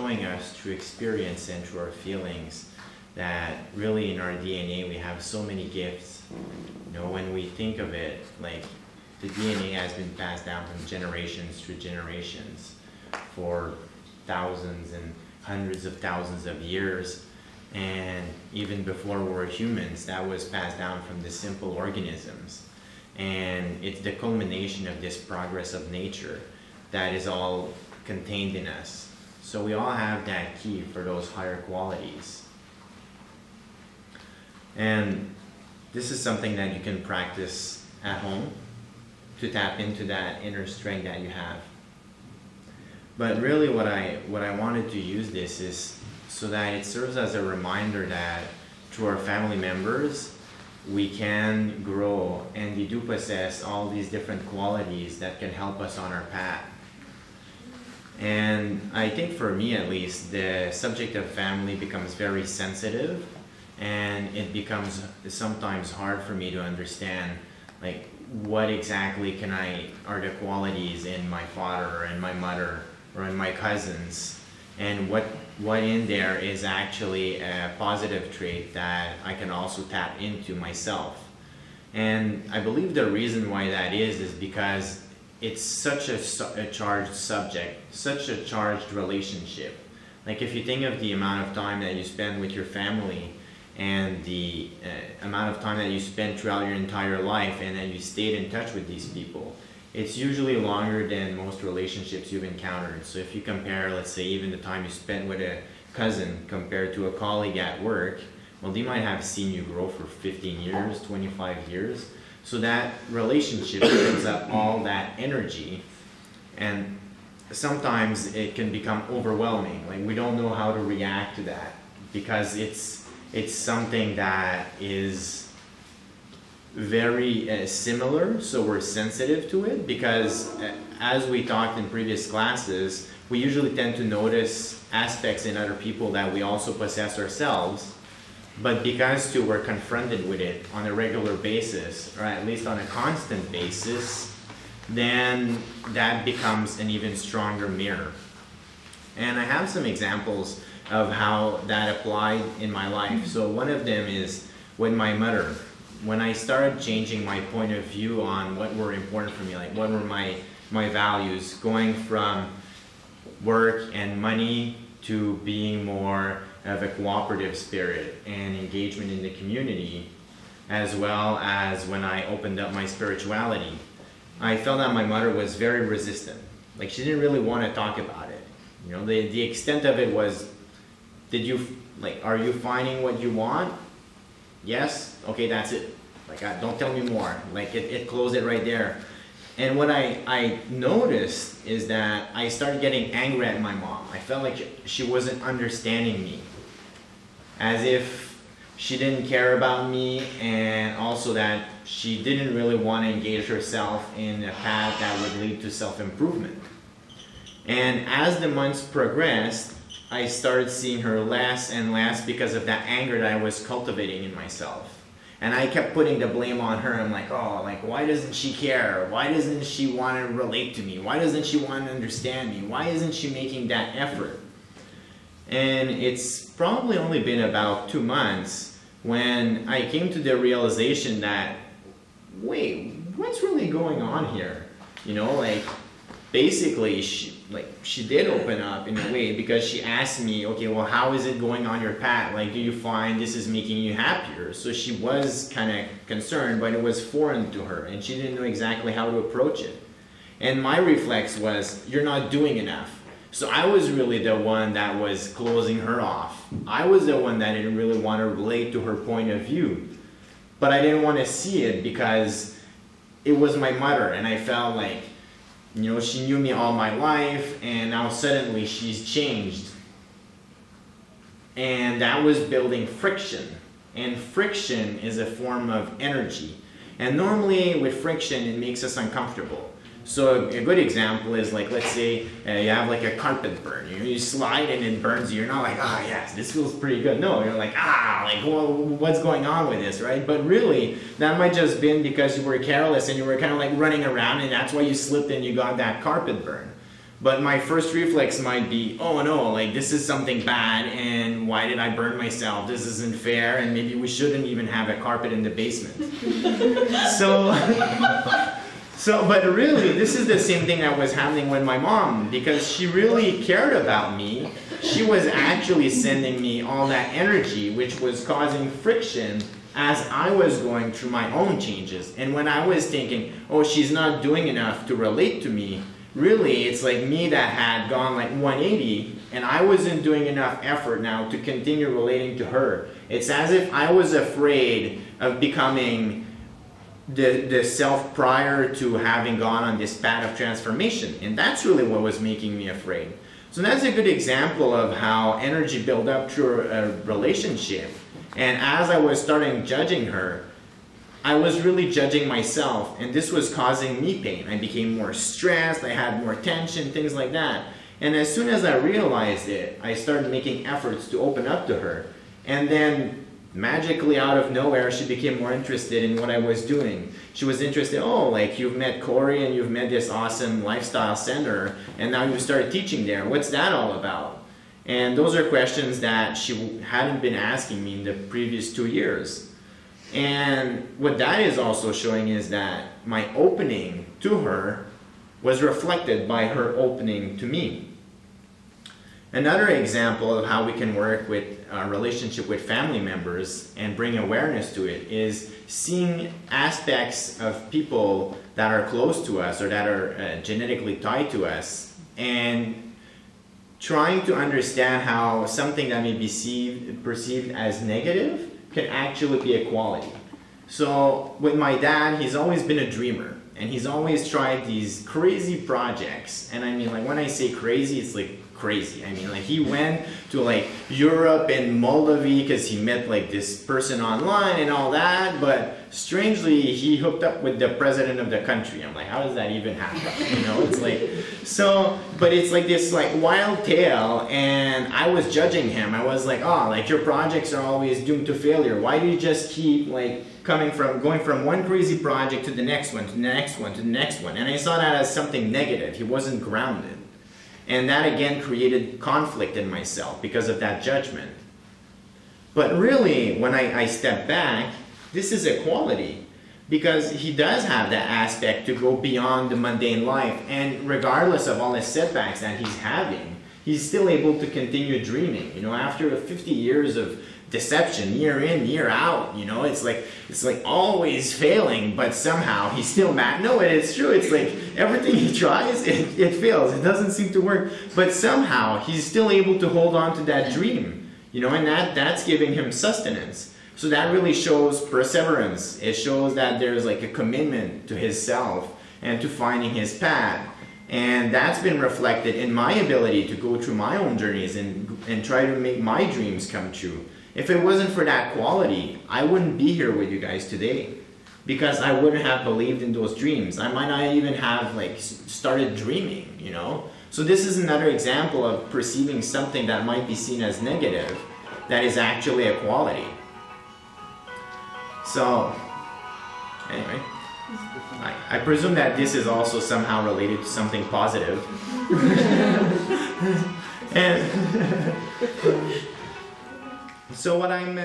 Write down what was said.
showing us through experience and through our feelings that really in our DNA we have so many gifts. You know, when we think of it, like the DNA has been passed down from generations through generations for thousands and hundreds of thousands of years. And even before we were humans, that was passed down from the simple organisms. And it's the culmination of this progress of nature that is all contained in us. So we all have that key for those higher qualities. And this is something that you can practice at home to tap into that inner strength that you have. But really what I wanted to use this is so that it serves as a reminder that to our family members, we can grow and we do possess all these different qualities that can help us on our path. And I think for me at least, the subject of family becomes very sensitive, and it becomes sometimes hard for me to understand like what exactly are the qualities in my father or in my mother or in my cousins, and what in there is actually a positive trait that I can also tap into myself. And I believe the reason why that is because it's such a charged subject, such a charged relationship. Like if you think of the amount of time that you spend with your family and the amount of time that you spend throughout your entire life and that you stayed in touch with these people, it's usually longer than most relationships you've encountered. So if you compare, let's say, even the time you spent with a cousin compared to a colleague at work, well, they might have seen you grow for 15 years, 25 years. So that relationship brings up all that energy, and sometimes it can become overwhelming. Like we don't know how to react to that because it's something that is very similar, so we're sensitive to it because as we talked in previous classes, we usually tend to notice aspects in other people that we also possess ourselves. But because too we're confronted with it on a regular basis, or at least on a constant basis, then that becomes an even stronger mirror. And I have some examples of how that applied in my life. So one of them is with my mother. When I started changing my point of view on what were important for me, like what were my values, going from work and money to being more of a cooperative spirit and engagement in the community, as well as when I opened up my spirituality, I felt that my mother was very resistant. Like she didn't really want to talk about it. You know, the extent of it was, are you finding what you want? Yes? Okay, that's it. Like, don't tell me more. Like, it closed it right there. And what I noticed is that I started getting angry at my mom. I felt like she wasn't understanding me, as if she didn't care about me, and also that she didn't really want to engage herself in a path that would lead to self-improvement. And as the months progressed, I started seeing her less and less because of that anger that I was cultivating in myself. And I kept putting the blame on her. I'm like, oh, like, why doesn't she care? Why doesn't she want to relate to me? Why doesn't she want to understand me? Why isn't she making that effort? And it's probably only been about 2 months when I came to the realization that, wait, what's really going on here? You know, like, basically, she did open up in a way because she asked me, okay, well, how is it going on your path? Like, do you find this is making you happier? So she was kind of concerned, but it was foreign to her, and she didn't know exactly how to approach it. And my reflex was, you're not doing enough. So I was really the one that was closing her off. I was the one that didn't really want to relate to her point of view. But I didn't want to see it because it was my mother, and I felt like, you know, she knew me all my life, and now suddenly she's changed. And that was building friction. And friction is a form of energy. And normally with friction, it makes us uncomfortable. So a good example is like, let's say you have like a carpet burn. You slide and it burns you. You're not like, ah, yes, this feels pretty good. No, you're like, like, well, what's going on with this, right? But really, that might just been because you were careless and you were kind of like running around, and that's why you slipped and you got that carpet burn. But my first reflex might be, oh no, like this is something bad, and why did I burn myself? This isn't fair, and maybe we shouldn't even have a carpet in the basement. But really, this is the same thing that was happening with my mom, because she really cared about me. She was actually sending me all that energy, which was causing friction as I was going through my own changes. And when I was thinking, oh, she's not doing enough to relate to me, really, it's like me that had gone like 180, and I wasn't doing enough effort now to continue relating to her. It's as if I was afraid of becoming the self prior to having gone on this path of transformation. And that's really what was making me afraid. So that's a good example of how energy built up through a relationship. And as I was starting judging her, I was really judging myself, and this was causing me pain. I became more stressed, I had more tension, things like that. And as soon as I realized it, I started making efforts to open up to her. And then magically out of nowhere, she became more interested in what I was doing. She was interested, oh, like you've met Corey and you've met this awesome lifestyle center, and now you started teaching there. What's that all about? And those are questions that she hadn't been asking me in the previous 2 years. And what that is also showing is that my opening to her was reflected by her opening to me. Another example of how we can work with our relationship with family members and bring awareness to it is seeing aspects of people that are close to us or that are genetically tied to us, and trying to understand how something that may be perceived as negative can actually be a quality. So with my dad, he's always been a dreamer, and he's always tried these crazy projects. And I mean, like when I say crazy, it's like crazy. I mean, like he went to like Europe and Moldavia because he met like this person online and all that, but strangely he hooked up with the president of the country. I'm like, how does that even happen? You know, it's like, so, but it's like this like wild tale, and I was judging him. I was like, oh, like your projects are always doomed to failure. Why do you just keep like going from one crazy project to the next one, to the next one, to the next one? And I saw that as something negative. He wasn't grounded. And that again created conflict in myself because of that judgment. But really, when I step back, this is a quality, because he does have that aspect to go beyond the mundane life. And regardless of all the setbacks that he's having, he's still able to continue dreaming. You know, after 50 years of deception, year in, year out, you know, it's like always failing, but somehow he's still mad. No, it's true. It's like everything he tries, it fails. It doesn't seem to work, but somehow he's still able to hold on to that dream, you know, and that's giving him sustenance. So that really shows perseverance. It shows that there's like a commitment to his self and to finding his path. And that's been reflected in my ability to go through my own journeys and try to make my dreams come true. If it wasn't for that quality, I wouldn't be here with you guys today, because I wouldn't have believed in those dreams. I might not even have like started dreaming, you know? So this is another example of perceiving something that might be seen as negative that is actually a quality. So, anyway, I presume that this is also somehow related to something positive. And so what I'm